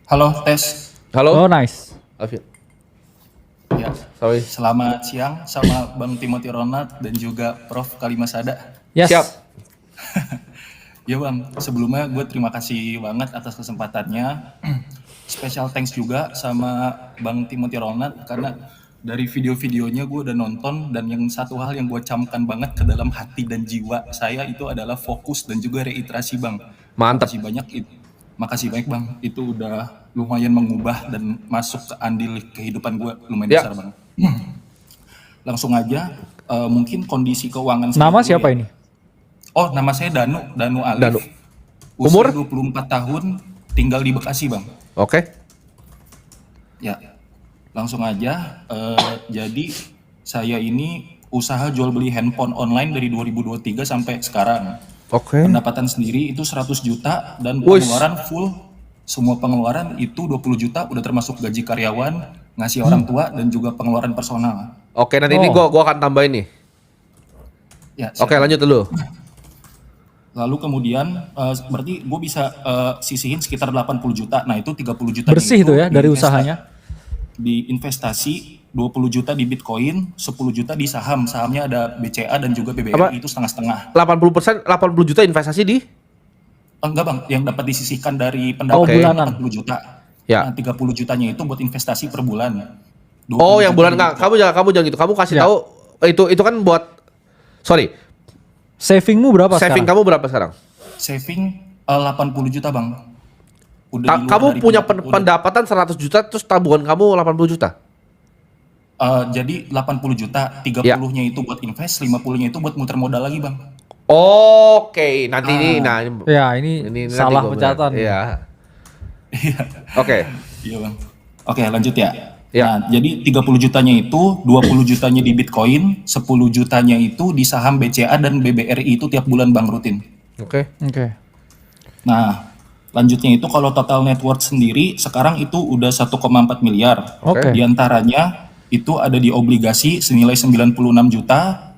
Halo, tes. Halo, Oh nice. Alvin. Ya, Sorry. selamat siang sama Bang Timothy Ronald dan juga Prof. Kalimasada. Yes. Siap. Ya Bang, sebelumnya gue terima kasih banget atas kesempatannya. Special thanks juga sama Bang Timothy Ronald karena dari video-videonya gue udah nonton dan yang satu hal yang gue camkan banget ke dalam hati dan jiwa saya itu adalah fokus dan juga reiterasi Bang. Mantap. Makasih banyak Bang, itu udah lumayan mengubah dan masuk ke andil kehidupan gue lumayan Ya. besar Bang. Langsung aja, mungkin kondisi keuangan saya Nama dulu siapa ya. ini? Oh, nama saya Danu Alif. Danu. Usia Umur? 24 tahun, tinggal di Bekasi Bang. Oke. Ya, langsung aja. Jadi saya ini usaha jual beli handphone online dari 2023 sampai sekarang. Oke. Pendapatan sendiri itu 100 juta dan Wih. pengeluaran full. Semua pengeluaran itu 20 juta udah termasuk gaji karyawan, ngasih orang tua dan juga pengeluaran personal. Oke, nanti ini gua akan tambahin nih. Ya, siap. Oke, lanjut dulu. Lalu kemudian berarti gue bisa sisihin sekitar 80 juta. Nah, itu 30 juta Bersih itu ya dari usahanya. Di investasi 20 juta di Bitcoin, 10 juta di saham. Sahamnya ada BCA dan juga BBRI Apa? itu setengah-setengah. 80%, 80 juta investasi di? Enggak Bang, yang dapat disisihkan dari Oh, pendapatan bulanan. 40 juta. Ya. Nah, 30 jutanya itu buat investasi per bulan. 20 Oh, yang juta bulan di enggak. Bitcoin. Kamu jangan gitu. Kamu kasih Ya. tahu itu kan buat sorry. Savingmu berapa Saving sekarang? kamu berapa sekarang? Saving 80 juta Bang. Udah di luar Kamu dari punya pendapatan. pendapatan 100 juta terus tabungan kamu 80 juta. Jadi 80 juta, 30-nya itu buat invest, 50-nya itu buat muter modal lagi Bang. Oke, nanti ini Ya ini, nanti salah gua pencatatan. bener. Iya. Oke. Iya Bang. Oke lanjut ya. Ya. Nah, jadi 30 jutanya itu, 20 jutanya di Bitcoin, 10 jutanya itu di saham BCA dan BBRI itu tiap bulan Bang rutin. Oke. Oke. Nah, lanjutnya itu kalau total net worth sendiri sekarang itu udah 1,4 miliar. Oke. Di antaranya itu ada di obligasi senilai 96 juta.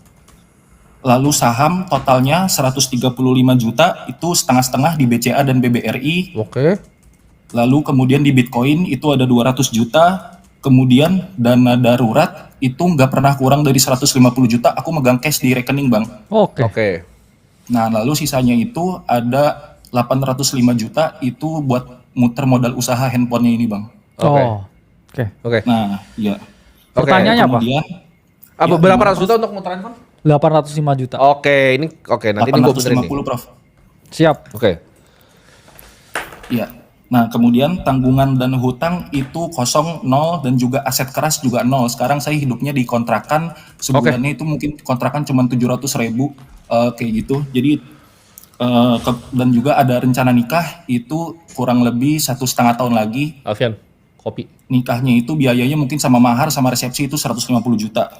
Lalu saham totalnya 135 juta itu setengah-setengah di BCA dan BBRI. Oke. Lalu kemudian di Bitcoin itu ada 200 juta. Kemudian dana darurat itu nggak pernah kurang dari 150 juta. Aku megang cash di rekening Bang. Oke. Oke. Nah lalu sisanya itu ada 805 juta itu buat muter modal usaha handphonenya ini Bang. Oke. Oh. Oke. Oke. Nah iya. Oke. Pertanyaannya apa? Kemudian Apa ya, berapa gimana, ratus juta untuk muter handphone? 805 juta. Oke, nanti ini gue benerin nih. 850 Prof. Siap. Oke. Iya. Nah, kemudian tanggungan dan hutang itu kosong, nol, dan juga aset keras juga nol. Sekarang saya hidupnya di kontrakan, sebulannya itu mungkin kontrakan cuma 700.000 kayak gitu. Jadi dan juga ada rencana nikah itu kurang lebih 1,5 tahun lagi. Alfian, kopi. Nikahnya itu biayanya mungkin sama mahar sama resepsi itu 150 juta.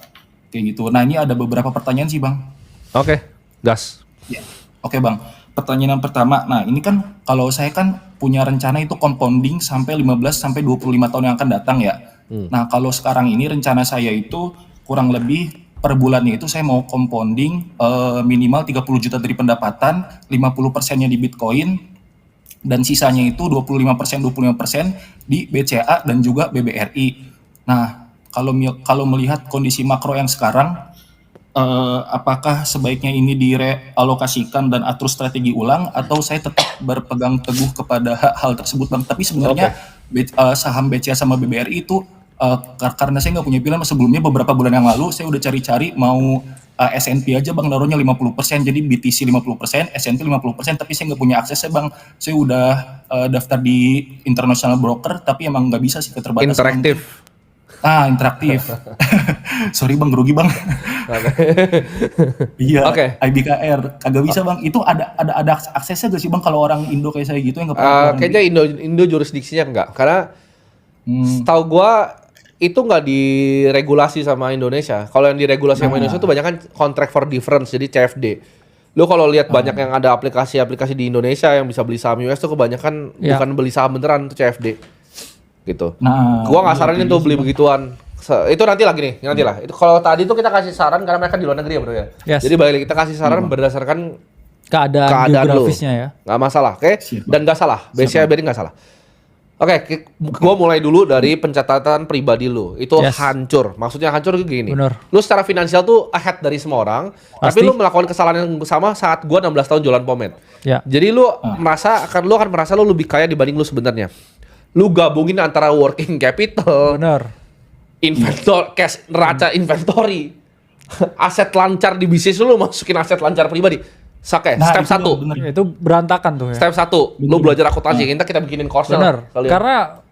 Kayak gitu. Nah, ini ada beberapa pertanyaan sih, Bang. Oke, gas. Ya. Oke Bang, pertanyaan yang pertama. Nah ini kan kalau saya kan punya rencana itu compounding sampai 15 sampai 25 tahun yang akan datang ya. Nah kalau sekarang ini rencana saya itu kurang lebih per bulannya itu saya mau compounding minimal 30 juta dari pendapatan, 50%-nya di Bitcoin, dan sisanya itu 25% di BCA dan juga BBRI. Nah kalau melihat kondisi makro yang sekarang, apakah sebaiknya ini direalokasikan dan atur strategi ulang atau saya tetap berpegang teguh kepada hal tersebut Bang. Tapi sebenarnya saham BCA sama BBRI itu karena saya nggak punya pilihan sebelumnya beberapa bulan yang lalu saya udah cari-cari mau S&P aja Bang naruhnya 50%, jadi BTC 50%, S&P 50%, tapi saya nggak punya akses Bang. Saya udah daftar di international broker tapi emang nggak bisa sih keterbatasan. Interaktif. Interaktif. Sorry Bang, grogi Bang. Iya. Oke. IBKR kagak bisa Bang. Itu ada aksesnya gak sih Bang kalau orang Indo kayak saya gitu yang nggak pernah keluar Kayaknya Indo jurisdiksinya enggak, karena setahu gua itu nggak diregulasi sama Indonesia. Kalau yang diregulasi sama Indonesia tuh banyak kan contract for difference, jadi CFD. Lu kalau lihat banyak yang ada aplikasi-aplikasi di Indonesia yang bisa beli saham US tuh kebanyakan bukan beli saham beneran, itu CFD. Gitu. Nah, Gua nggak iya, saranin iya tuh sih, beli Bang. begituan. Itu nanti lagi nih, nanti lah. Itu kalau tadi tuh kita kasih saran karena mereka di luar negeri ya bro ya. Yes. Jadi balik lagi kita kasih saran berdasarkan Keadaan keadaan lu. geografisnya ya. Nggak masalah, oke? Siap, Dan nggak salah. BCA BRI nggak salah. Oke, gua mulai dulu dari pencatatan pribadi lu. Itu Yes. hancur. Maksudnya hancur gini. Bener. Lu secara finansial tuh ahead dari semua orang, Pasti. tapi lu melakukan kesalahan yang sama saat gua 16 tahun jualan pomade. Ya. Jadi lu akan merasa lu lebih kaya dibanding lu sebenarnya. Lu gabungin antara working capital, Bener. inventor, cash, neraca inventory, aset lancar di bisnis lu masukin aset lancar pribadi. Oke, Nah, step itu 1. bener. Itu berantakan tuh ya. Step 1, lu belajar akuntansi. Kita bikin course Bener. Karena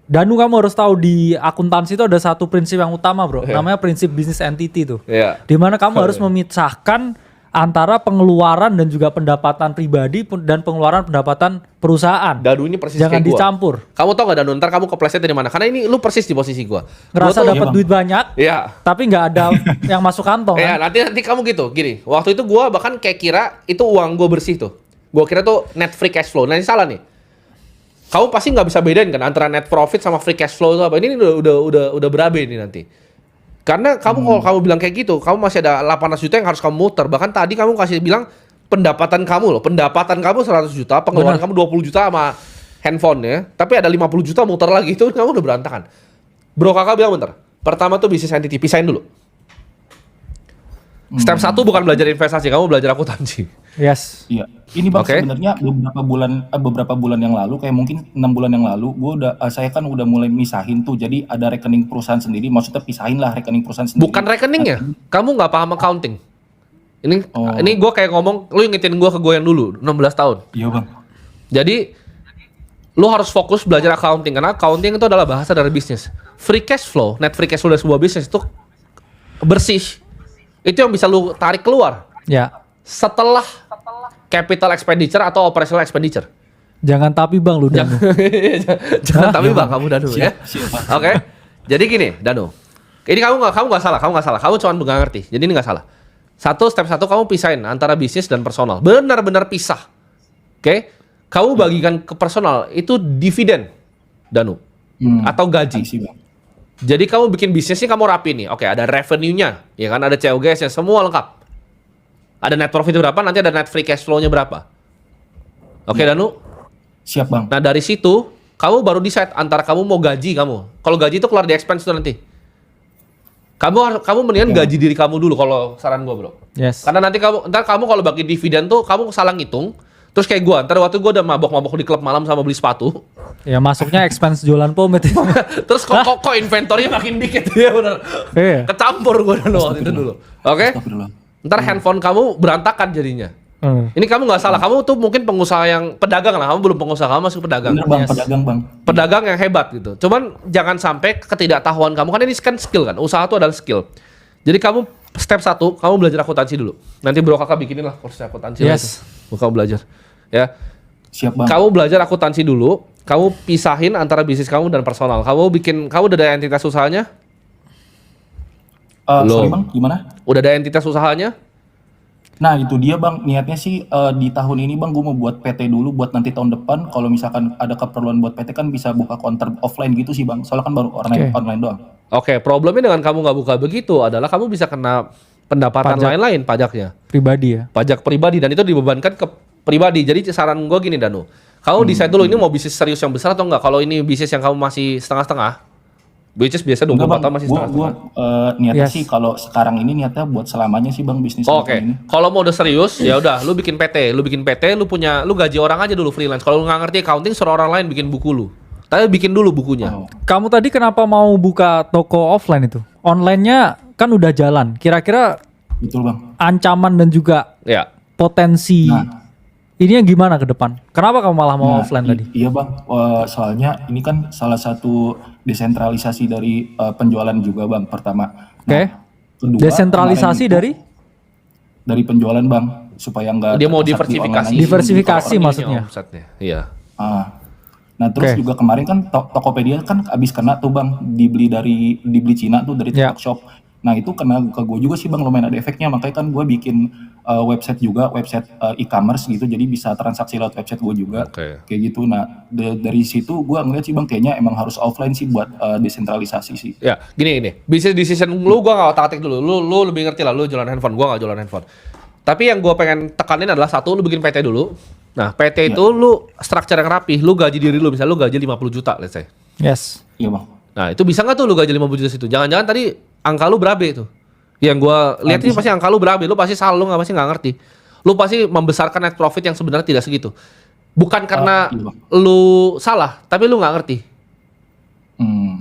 Danu kamu harus tahu di akuntansi itu ada satu prinsip yang utama, Bro. Namanya prinsip business entity tuh. Iya. Dimana kamu harus memisahkan antara pengeluaran dan juga pendapatan pribadi dan pengeluaran pendapatan perusahaan. Danu ini persis Jangan kayak gua. dicampur. Kamu tau gak Danu, ntar kamu kepleset dari mana? Karena ini lu persis di posisi gua. Ngerasa Gua tuh- dapat Bang. duit banyak, Iya. tapi nggak ada yang masuk kantong. Iya, Kan? nanti kamu gitu, gini. Waktu itu gua bahkan kayak kira itu uang gua bersih tuh. Gua kira tuh net free cash flow. Nah, ini salah nih. Kamu pasti nggak bisa bedain kan antara net profit sama free cash flow itu apa. Ini udah berabe ini nanti. Karena kamu kalau kamu bilang kayak gitu, kamu masih ada 18 juta yang harus kamu muter. Bahkan tadi kamu kasih bilang pendapatan kamu loh. Pendapatan kamu 100 juta, pengeluaran kamu 20 juta sama handphone ya. Tapi ada 50 juta muter lagi, itu kamu udah berantakan. Bro kakak bilang bentar. Pertama tuh bisnis entity, pisahin dulu. Step 1 bukan belajar investasi, kamu belajar akuntansi. Yes. Iya, ini Bang Oke. sebenarnya beberapa bulan yang lalu, kayak mungkin 6 bulan yang lalu, saya kan udah mulai misahin tuh. Jadi ada rekening perusahaan sendiri, maksudnya pisahin lah rekening perusahaan sendiri. Bukan rekening ya? Kamu nggak paham accounting. Oh. Ini gue kayak ngomong, lu ingetin gue ke gue yang dulu, 16 tahun. Iya Bang. Jadi, lu harus fokus belajar accounting, karena accounting itu adalah bahasa dari bisnis. Free cash flow, net free cash flow dari sebuah bisnis itu bersih. Itu yang bisa lu tarik keluar Ya. setelah capital expenditure atau operational expenditure. Jangan tapi Bang lu Danu. Jangan tapi bang, kamu Danu ya. Siap, Bang. Oke. Jadi gini, Danu. Ini kamu nggak salah, Kamu cuma nggak ngerti. Jadi ini nggak salah. Step 1 kamu pisahin antara bisnis dan personal. Benar-benar pisah. Oke? Kamu bagikan ke personal itu dividen, Danu. Atau gaji. I see, Bang. Jadi kamu bikin bisnisnya kamu rapi nih. Oke, ada revenue-nya, ya kan? Ada COGS-nya, semua lengkap. Ada net profit berapa, nanti ada net free cash flow-nya berapa. Oke, Danu? Siap Bang. Nah, dari situ kamu baru decide antara kamu mau gaji kamu. Kalau gaji itu keluar di expense itu nanti. Kamu mendingan gaji diri kamu dulu kalau saran gua, Bro. Yes. Karena nanti ntar kamu kalau bagi dividen tuh kamu salah ngitung. Terus kayak gua, ntar waktu gua udah mabok-mabok di klub malam sama beli sepatu. Ya masuknya expense jualan pomade. Terus kok inventory makin dikit ya benar. Iya. Kecampur gua dulu waktu itu dulu. Oke? Astagfirullah. Ntar handphone kamu berantakan jadinya. Ini kamu nggak salah, kamu tuh mungkin pengusaha yang pedagang lah, kamu belum pengusaha, kamu masih pedagang. Bener Bang, Yes. pedagang Bang. Pedagang yang hebat gitu. Cuman jangan sampai ketidaktahuan kamu, kan ini kan skill kan, usaha itu adalah skill. Jadi kamu step 1, kamu belajar akuntansi dulu. Nanti bro kakak bikinin lah kursus akuntansi. Yes. Kamu belajar. Ya. Siap Bang. Kamu belajar akuntansi dulu, kamu pisahin antara bisnis kamu dan personal. Kamu udah ada entitas usahanya? Sorry belum. Bang, gimana? Udah ada entitas usahanya? Nah itu dia Bang, niatnya sih di tahun ini Bang gue mau buat PT dulu buat nanti tahun depan kalau misalkan ada keperluan buat PT kan bisa buka counter offline gitu sih Bang. Soalnya kan baru online doang. Oke, problemnya dengan kamu nggak buka begitu adalah kamu bisa kena pendapatan Pajak. lain-lain pajaknya. Pribadi ya. Pajak pribadi dan itu dibebankan ke pribadi. Jadi saran gue gini Danu, kamu decide dulu ini mau bisnis serius yang besar atau enggak. Kalau ini bisnis yang kamu masih setengah-setengah, which is biasa 24 tahun masih Gue setengah-setengah. niatnya Yes. sih kalau sekarang ini niatnya buat selamanya sih Bang bisnis Oke, ini. kalau mau udah serius ya udah, lu bikin PT, lu gaji orang aja dulu freelance. Kalau lu nggak ngerti accounting, suruh orang lain bikin buku lu. Tapi bikin dulu bukunya. Oh. Kamu tadi kenapa mau buka toko offline itu? Online-nya kan udah jalan. Kira-kira Betul Bang. ancaman dan juga Ya. potensi Nah. ininya gimana ke depan? Kenapa kamu malah mau Nah, offline tadi? Iya Bang, soalnya ini kan salah satu desentralisasi dari penjualan juga Bang pertama. Oke. Kedua, Desentralisasi kemarin itu dari penjualan Bang supaya nggak Dia mau terpusat di diversifikasi. online. Diversifikasi maksudnya. Omsetnya. Iya. Ah. Nah terus Oke. juga kemarin kan Tokopedia kan abis kena tuh Bang dibeli Cina tuh dari Ya. TikTok Shop. Nah itu kena ke gue juga sih Bang lumayan ada efeknya makanya kan gue bikin website juga website e-commerce gitu jadi bisa transaksi lewat website gue juga Oke. kayak gitu. Nah dari situ gue ngeliat sih Bang kayaknya emang harus offline sih buat desentralisasi sih. Ya, gini. Business decision lu gua enggak otak-atik dulu. Lu lebih ngerti lah, lu jualan handphone, gua enggak jualan handphone. Tapi yang gua pengen tekanin adalah satu, lu bikin PT dulu. Nah, PT itu lu structure yang rapi, lu gaji diri lu, misalnya lu gaji 50 juta, let's say. Yes. Iya bang. Nah, itu bisa nggak tuh lu gaji 50 juta situ? Jangan-jangan tadi angka lu berapa itu? Yang gua lihat ini pasti angka lu berapa, lu pasti salah, lu pasti nggak ngerti. Lu pasti membesarkan net profit yang sebenarnya tidak segitu. Bukan karena Iya, Bang. lu salah, tapi lu nggak ngerti.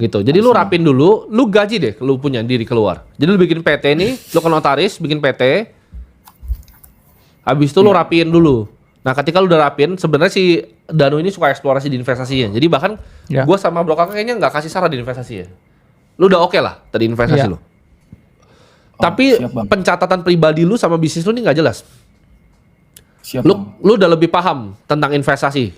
Gitu. Jadi lu rapin dulu, lu gaji deh lu punya diri keluar. Jadi lu bikin PT nih, lu ke notaris, bikin PT. Habis itu lu rapiin dulu. Nah, ketika lu udah rapin, sebenarnya si Danu ini suka eksplorasi di investasinya. Jadi bahkan Ya. gua sama Bro Kakak kayaknya nggak kasih saran di investasinya. Lu udah oke lah tadi investasi Ya. lu. Tapi siap, Bang. pencatatan pribadi lu sama bisnis lu ini nggak jelas. Siap Lu bang. lu udah lebih paham tentang investasi.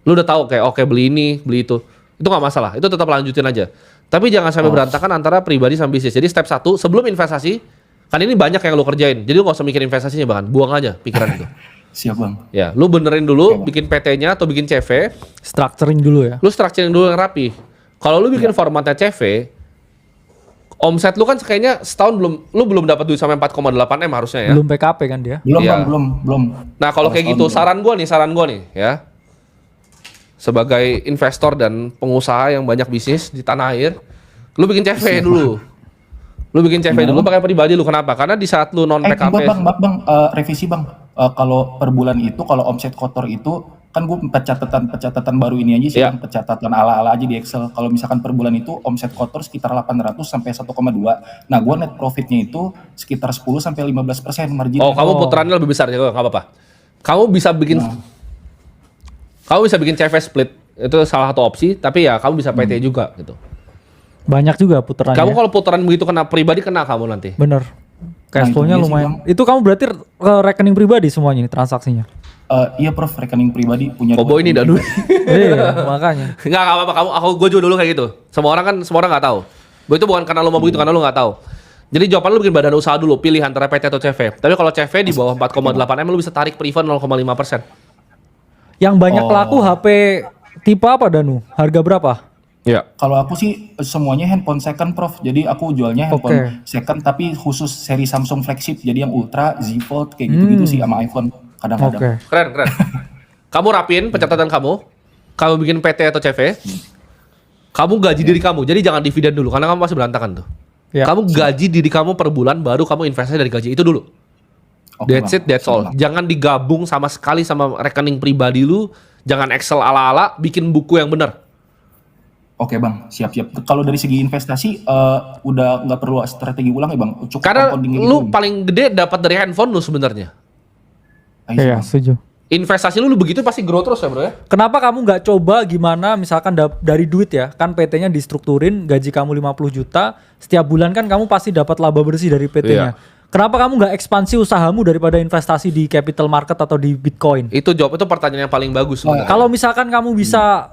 Lu udah tahu kayak oke beli ini, beli itu. Itu nggak masalah. Itu tetap lanjutin aja. Tapi jangan sampai berantakan antara pribadi sama bisnis. Jadi step 1 sebelum investasi, kan ini banyak yang lu kerjain. Jadi lu nggak usah mikir investasinya bahkan, buang aja pikiran itu. Siap bang. Ya, lu benerin dulu Oke, Bang. bikin PT-nya atau bikin CV, Structuring dulu ya. lu structuring dulu yang rapi. Kalau lu bikin formatnya CV, omset lu kan kayaknya setahun belum dapat duit sampai 4,8 M harusnya ya. Belum PKP kan dia. Belum Iya. bang, belum. Nah, kalau kayak gitu saran gua nih ya. Sebagai investor dan pengusaha yang banyak bisnis di tanah air, lu bikin CV dulu. Lu bikin CV dulu pakai pribadi lu. Kenapa? Karena di saat lu non PKP. Maaf bang, revisi bang. Kalau per bulan itu, kalau omset kotor itu, kan gue pencatatan baru ini aja sih, Iya. Bang, pencatatan ala-ala aja di Excel. Kalau misalkan per bulan itu omset kotor sekitar 800 sampai 1,2. Nah, gue net profitnya itu sekitar 10 sampai 15% margin. Oh, kamu putarannya lebih besar ya, nggak apa-apa. Kamu bisa bikin CV split. Itu salah satu opsi, tapi ya kamu bisa PT juga gitu. Banyak juga putarannya. Kamu kalau putaran begitu kena pribadi kena kamu nanti. Bener. Cash itu flow-nya dia sih, lumayan. Bang. Itu kamu berarti rekening pribadi semuanya nih transaksinya. Iya Prof, rekening pribadi punya. Kobo ini dah dulu. Iya, makanya. Nggak apa-apa, gue juga dulu kayak gitu. Semua orang nggak tahu. Itu bukan karena lo mau begitu, karena lo nggak tahu. Jadi jawaban lo bikin badan usaha dulu, pilih antara PT atau CV. Tapi kalau CV di bawah 4,8 M lo bisa tarik pre-fund 0,5%. Yang banyak laku HP tipe apa Danu? Harga berapa? Iya. Kalau aku sih semuanya handphone second Prof. Jadi aku jualnya handphone second tapi khusus seri Samsung flagship. Jadi yang Ultra, Z Fold kayak gitu-gitu sih sama iPhone kadang-kadang. Oke. Keren. Kamu rapin pencatatan kamu bikin PT atau CV, kamu gaji diri kamu. Jadi jangan dividen dulu, karena kamu masih berantakan tuh. Ya. Kamu gaji diri kamu per bulan, baru kamu investasi dari gaji itu dulu. Oke, That's Bang. it, that's all. Siap, Bang. Jangan digabung sama sekali sama rekening pribadi lu. Jangan Excel ala-ala, bikin buku yang benar. Oke bang, siap-siap. Kalau dari segi investasi, udah nggak perlu strategi ulang ya bang? Cukup Karena compounding lu gitu. paling gede dapat dari handphone lu sebenarnya. Iya, setuju. Investasi lu begitu pasti grow terus ya bro ya. Kenapa kamu nggak coba gimana misalkan dari duit ya, kan PT-nya distrukturin, gaji kamu 50 juta, setiap bulan kan kamu pasti dapat laba bersih dari PT-nya. Iya. Kenapa kamu nggak ekspansi usahamu daripada investasi di capital market atau di Bitcoin? Itu pertanyaan yang paling bagus sebenarnya. Kalau misalkan kamu bisa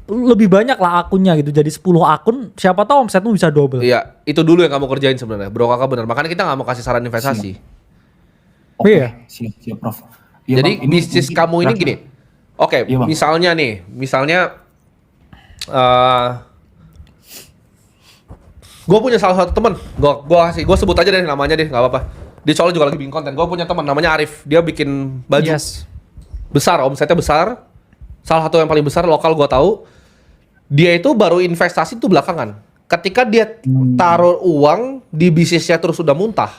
lebih banyak lah akunnya gitu, jadi 10 akun, siapa tahu omsetmu bisa double. Iya, itu dulu yang kamu kerjain sebenarnya. Bro kakak benar. Makanya kita nggak mau kasih saran investasi. Oke, Iya. siap Prof. Ya, Jadi Bang, ini bisnis mungkin kamu ini terakhir. gini. Oke, Iya, Bang. misalnya gue punya salah satu teman. Gue sebut aja deh namanya deh, nggak apa-apa. Dia soalnya juga lagi bikin konten. Gue punya teman namanya Arif. Dia bikin baju Yes. besar, omsetnya besar. Salah satu yang paling besar lokal gue tahu. Dia itu baru investasi itu belakangan. Ketika dia taruh uang di bisnisnya terus udah muntah,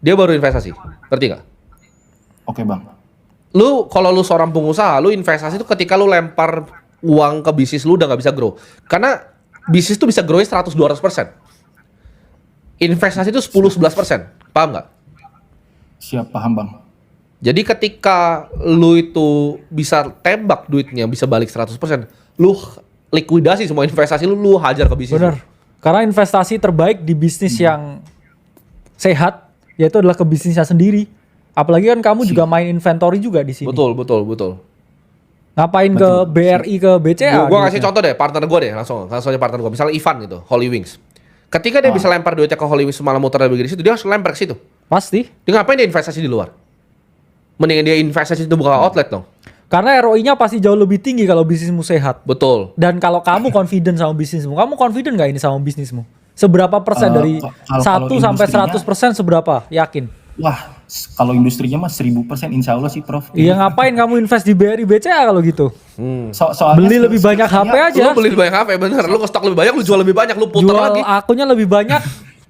dia baru investasi. Ngerti nggak? Oke bang. Kalau lu seorang pengusaha, lu investasi itu ketika lu lempar uang ke bisnis lu udah nggak bisa grow. Karena bisnis tuh bisa grow 100-200%. Investasi itu 10-11%. Paham nggak? Siap, paham bang. Jadi ketika lu itu bisa tembak duitnya, bisa balik 100%, lu likuidasi semua investasi lu hajar ke bisnis. Bener. Karena investasi terbaik di bisnis yang sehat, yaitu adalah ke bisnisnya sendiri. Apalagi kan kamu juga main inventory juga di sini. Betul. Ngapain ke BRI, ke BCA? Gua kasih gitu. contoh deh, partner gue deh, langsung aja partner gue. Misalnya Ivan gitu, Holy Wings. Ketika dia bisa lempar duitnya ke Holy Wings semalam muter dari situ, dia harus lempar ke situ. Pasti. Dia ngapain dia investasi di luar? Mendingan dia investasi itu buka outlet dong. Karena ROI-nya pasti jauh lebih tinggi kalau bisnismu sehat. Betul. Dan kalau kamu confident sama bisnismu, kamu confident nggak ini sama bisnismu? Seberapa persen dari kalau 1 sampai industrinya- 100% seberapa? Yakin? Wah, kalau industrinya mah 1000% insya Allah sih Prof. Iya, ngapain kamu invest di BRI BCA kalau gitu? Soalnya Beli lebih banyak HP aja. Lu beli banyak HP bener, lu nge-stok lebih banyak, lu jual lebih banyak, lu putar Jual lagi. akunnya lebih banyak,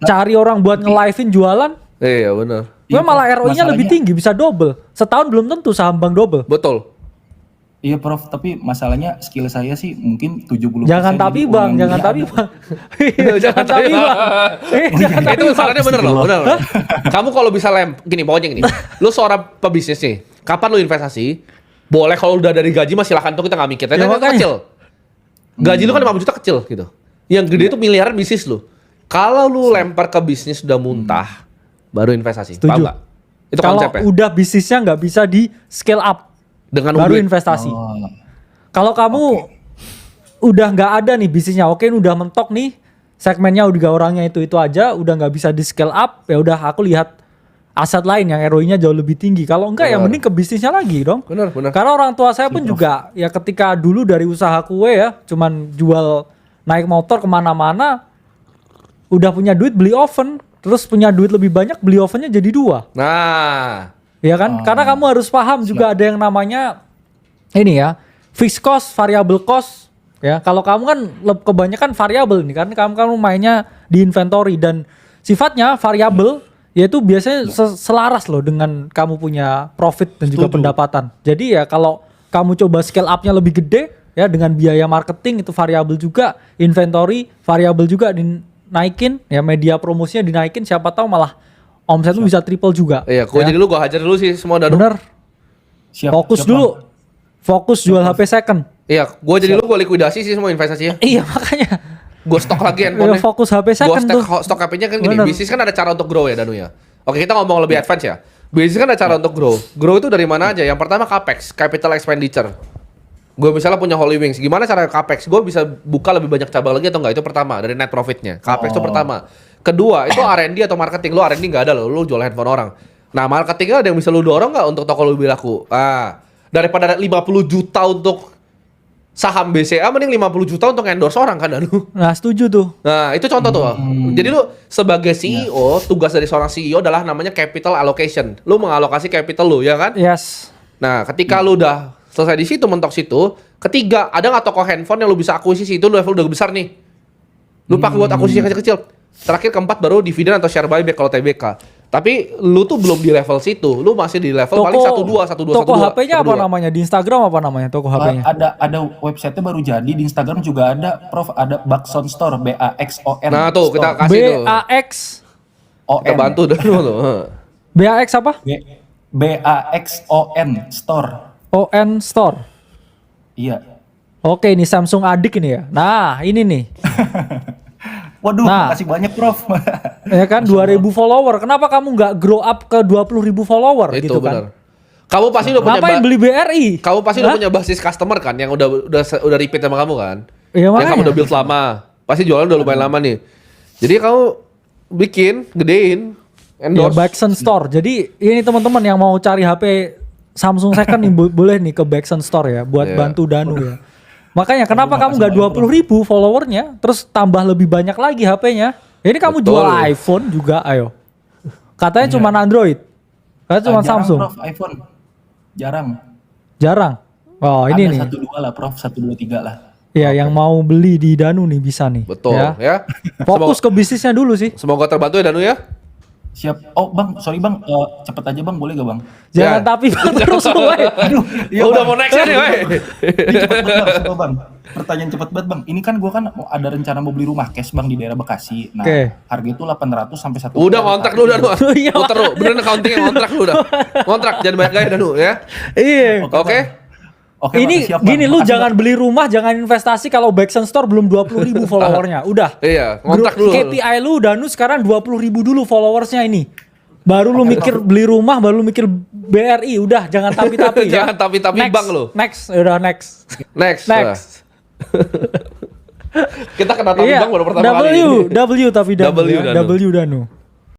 cari orang buat nge-live-in jualan. Iya bener. Gue malah ROI-nya masalahnya- lebih tinggi, bisa double. Setahun belum tentu saham bank double. Betul. Iya Prof, tapi masalahnya skill saya sih mungkin 70%. Jangan tapi jadi bang, uang jangan dia tapi ada. bang. Jangan tapi bang. Jangan tapi Itu bang. sarannya bener loh, bener loh. Kamu kalau bisa gini, pokoknya gini. Lu seorang pebisnis nih, kapan lu investasi? Boleh kalau udah dari gaji mah silakan tuh kita nggak mikir. Tapi Ya, kan makanya. kecil. Gaji lu kan 50 juta kecil gitu. Yang gede itu miliaran bisnis lu. Kalau lu lempar ke bisnis udah muntah, baru investasi. Setuju. Paham nggak? Itu Kalau konsepnya. udah bisnisnya nggak bisa di scale up, Dengan baru duit. investasi. Oh, Kalau kamu udah nggak ada nih bisnisnya, oke ini udah mentok nih, segmennya udah orangnya itu aja, udah nggak bisa di scale up, ya udah aku lihat aset lain yang ROI-nya jauh lebih tinggi. Kalau enggak ya Benar. mending ke bisnisnya lagi dong. Benar, benar. Karena orang tua saya pun juga ya ketika dulu dari usaha kue ya, cuman jual naik motor kemana-mana, udah punya duit beli oven, terus punya duit lebih banyak beli ovennya jadi 2. Nah, Ya kan? Karena kamu harus paham juga ada yang namanya ini ya, fixed cost, variable cost. Ya, kalau kamu kan kebanyakan variabel nih, karena kamu mainnya di inventory dan sifatnya variabel, yaitu biasanya selaras loh dengan kamu punya profit dan juga pendapatan. Jadi ya kalau kamu coba scale up-nya lebih gede ya dengan biaya marketing itu variabel juga, inventory variabel juga dinaikin, ya media promosinya dinaikin, siapa tahu malah omsetmu bisa triple juga. iya, gua Ya. jadi lu gua hajar dulu sih semua danu. Bener. siap, Fokus siap, dulu. Bang. Fokus jual HP second. Iya, gua jadi lu gua likuidasi sih semua investasinya. Iya makanya. Gua stok lagi Ya, handphonenya. fokus HP Gua second tuh. stok HP-nya kan gini, Bener. bisnis kan ada cara untuk grow ya Danu ya. Oke, kita ngomong lebih advance ya. Bisnis kan ada cara untuk grow. Grow itu dari mana aja? Yang pertama CAPEX, capital expenditure. Gue misalnya punya Holy Wings, gimana cara CAPEX? Gue bisa buka lebih banyak cabang lagi atau enggak? Itu pertama, dari net profitnya. CAPEX itu pertama. Kedua, itu R&D atau marketing. Lu R&D nggak ada loh, lu jual handphone orang. Nah, marketingnya ada yang bisa lu dorong nggak untuk toko lu lebih laku? Daripada 50 juta untuk saham BCA, mending 50 juta untuk endorse orang kan, Danu? Nah setuju tuh. Nah, itu contoh tuh. Jadi lu sebagai CEO, tugas dari seorang CEO adalah namanya capital allocation. Lu mengalokasi capital lu, ya kan? Yes. Nah, ketika lu udah selesai di situ, mentok situ, ketiga, ada nggak toko handphone yang lu bisa akuisisi? Itu level udah besar nih. Lu pakai buat akuisisi yang kecil-kecil. Terakhir keempat baru dividen atau share buyback kalau TBK. Tapi lu tuh belum di level situ. Lu masih di level paling 1-2. Toko HP-nya apa namanya? Di Instagram apa namanya toko HP-nya? Ada website-nya baru jadi, di Instagram juga ada Prof, ada Baxon Store, BAXON. Nah, tuh kita Store. kasih tuh. BAX. Kita bantu dulu tuh. BAX apa? BAXON Store. ON Store. Iya. Oke, ini Samsung adik ini ya. Nah, ini nih. Waduh, Nah. makasih banyak Prof. Ya kan 2.000 follower. Kenapa kamu nggak grow up ke 20.000 follower Itu gitu benar. kan? Kamu pasti udah punya Ngapain beli BRI? kamu pasti udah Hah? punya basis customer kan yang udah repeat sama kamu kan? Iya, yang makanya. kamu udah build lama. Pasti jualan udah lumayan lama nih. Jadi kamu bikin, gedein, Ya, endorse. Baxon Store. Jadi ini teman-teman yang mau cari HP Samsung second nih boleh nih ke Baxon Store ya buat Iya. bantu Danu ya. Makanya kenapa kamu nggak 20.000 followernya, terus tambah lebih banyak lagi HP-nya? Ini kamu Betul. jual iPhone juga, ayo. Katanya cuma Android, katanya cuma Jarang, Samsung, Prof, iPhone. Jarang. jarang. Oh ini nih, Ada 1-2 lah Prof, 1-2-3 lah. ya yang mau beli di Danu nih bisa nih. Betul ya. Fokus ke bisnisnya dulu sih. Semoga terbantu ya Danu ya. Siap. Oh Bang, sorry Bang, cepet aja Bang, boleh gak Bang? Jangan Ya. tapi terus woy. Aduh, iya Udah Bang. mau next nih, weh. Ini cepet banget Bang, cepet Bang. Pertanyaan cepet banget Bang. Ini kan gua kan mau ada rencana mau beli rumah cash Bang di daerah Bekasi. Nah, Oke. harga itu 800 sampai 1 Udah ngontrak dulu Danu. Iya, Puter lu. Beneran accountingnya ngontrak dulu udah. Ngontrak jangan banyak gaya Danu ya. Iya. Oke. Oke, Ini Bang, siap, Bang. gini lu Makasih, jangan beli rumah, jangan investasi kalau Baxon Store belum 20.000 followernya. Udah. Iya, ngontrak dulu. KPI lu Danu sekarang 20.000 dulu followersnya ini. Baru lu mikir beli rumah, baru lu mikir BRI. Udah, jangan tapi-tapi ya. Jangan tapi-tapi Next, bang lu. Next, udah next. Next. Next. Kita kena tapi bang baru pertama kali. W tapi Danu. W ya. Danu. W Danu.